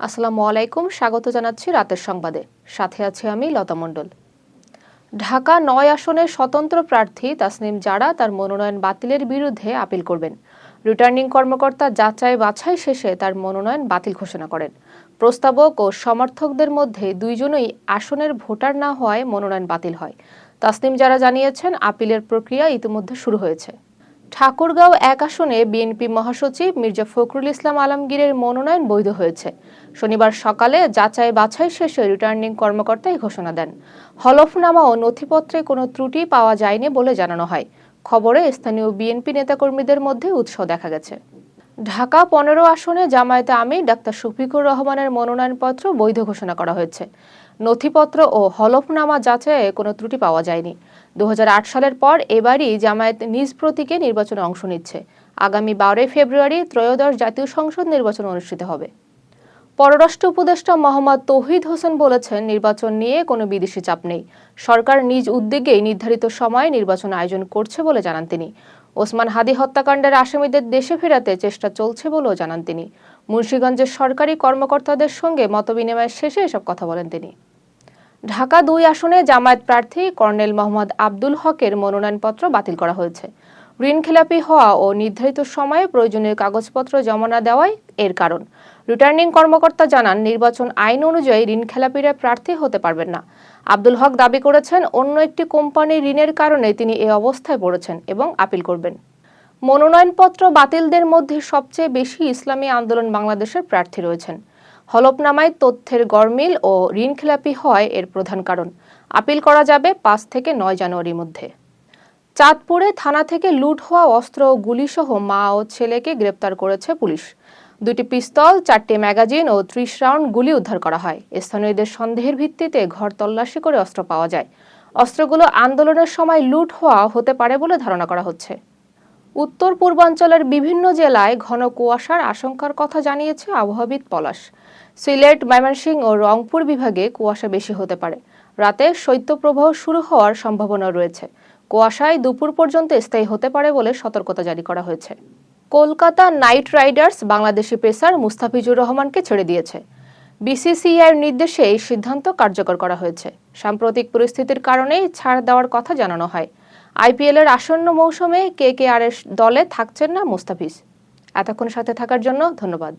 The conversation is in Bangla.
আসসালামু আলাইকুম, স্বাগত জানাচ্ছি রাতের সংবাদে। সাথে আছি আমি লতা মণ্ডল। ঢাকা ৯ আসনের স্বতন্ত্র প্রার্থী তাসনিম জারা তার মনোনয়ন বাতিলের বিরুদ্ধে আপিল করবেন। রিটার্নিং কর্মকর্তা যাচাই বাছাই শেষে তার মনোনয়ন বাতিল ঘোষণা করেন। প্রস্তাবক ও সমর্থকদের মধ্যে দুইজনই আসনের ভোটার না হওয়ায় মনোনয়ন বাতিল হয়। তাসনিম জারা জানিয়েছেন, আপিলের প্রক্রিয়া ইতিমধ্যে শুরু হয়েছে। ঠাকুরগাঁও ১ আসনে বিএনপি মহাসচিব মির্জা ফখরুল ইসলাম আলমগীরের মনোনয়ন বৈধ হয়েছে। শনিবার সকালে যাচাই বাছাই শেষে রিটার্নিং কর্মকর্তা এই ঘোষণা দেন। হলফনামা ও নথিপত্রে কোনো ত্রুটি পাওয়া যায়নি বলে জানানো হয়। খবরে স্থানীয় বিএনপি নেতাকর্মীদের মধ্যে উৎসাহ দেখা গেছে। ঢাকা ১৫ আসনে জামায়াতে আমির ডাক্তার শফিকুর রহমানের মনোনয়নপত্র বৈধ ঘোষণা করা হয়েছে। নথিপত্র ও হলফনামা যাচাইয়ে কোনো ত্রুটি পাওয়া যায়নি। ২০০৮ সালের পর এবারই জামায়াত নিজ প্রতীকে নির্বাচনে অংশ নিচ্ছে। আগামী ১২ ফেব্রুয়ারি ত্রয়োদশ জাতীয় সংসদ নির্বাচন অনুষ্ঠিত হবে। পররাষ্ট্র উপদেষ্টা মোহাম্মদ তৌহিদ হোসেন বলেছেন, নির্বাচন নিয়ে কোনো বিদেশি চাপ নেই। সরকার নিজ উদ্যোগেই নির্ধারিত সময়ে নির্বাচন আয়োজন করছে বলে জানান তিনি। ওসমান হাদি হত্যাকাণ্ডের আসামিদের দেশে ফেরাতে চেষ্টা চলছে বলেও জানান তিনি। মুন্সিগঞ্জের সরকারি কর্মকর্তাদের সঙ্গে মতবিনিময় শেষে এসব কথা বলেন তিনি। ঢাকা ২ আসনে জামায়াত প্রার্থী কর্নেল মোহাম্মদ আব্দুল হকের মনোনয়নপত্র বাতিল করা হয়েছে। ঋণখেলাপি হওয়া ও নির্ধারিত সময়ে প্রয়োজনীয় কাগজপত্র জমা না দেওয়াই এর কারণ। রিটার্নিং কর্মকর্তা জানান, নির্বাচন আইন অনুযায়ী ঋণখেলাপিরা প্রার্থী হতে পারবেন না। আব্দুল হক দাবি করেছেন, অন্য একটি কোম্পানির ঋণের কারণে তিনি এ অবস্থায় পড়েছেন এবং আপিল করবেন। মনোনয়নপত্র বাতিলদের মধ্যে সবচেয়ে বেশি ইসলামী আন্দোলন বাংলাদেশের প্রার্থী রয়েছেন। হলফনামায় তথ্যের গরমিল ও ঋণখেলাপি হয় এর প্রধান কারণ। আপিল করা যাবে ৫ থেকে ৯ জানুয়ারির মধ্যে। চাঁদপুরে থানা থেকে লুট হওয়া অস্ত্র ও গুলিসহ মা ও ছেলেকে গ্রেপ্তার করেছে পুলিশ। ২টি পিস্তল, ৪টি ম্যাগাজিন ও ৩০ রাউন্ড গুলি উদ্ধার করা হয়। স্থানীয়দের সন্দেহের ভিত্তিতে ঘর তল্লাশি করে অস্ত্র পাওয়া যায়। অস্ত্রগুলো আন্দোলনের সময় লুট হওয়া হতে পারে বলে ধারণা করা হচ্ছে। উত্তর পূর্বাঞ্চলের বিভিন্ন জেলায় ঘন কুয়াশার আশঙ্কার কথা জানিয়েছে আবহাওয়াবিদ পলাশ। সিলেট, ময়মনসিংহ ও রংপুর বিভাগে কুয়াশা বেশি হতে পারে। রাতে শৈত্যপ্রবাহ শুরু হওয়ার সম্ভাবনা রয়েছে। কুয়াশায় দুপুর পর্যন্ত স্থায়ী হতে পারে বলে সতর্কতা জারি করা হয়েছে। Kolkata night Riders Bangladeshi pacer Mustafizur রহমানকে ছেড়ে দিয়েছে। বিসিসিআইয়ের নির্দেশে এই সিদ্ধান্ত কার্যকর করা হয়েছে। সাম্প্রতিক পরিস্থিতির কারণেই ছাড় দেওয়ার কথা জানানো হয়। আইপিএলের আসন্ন মৌসুমে কেকেআরের দলে থাকছেন না মুস্তাফিজ। এতক্ষণ সাথে থাকার জন্য ধন্যবাদ।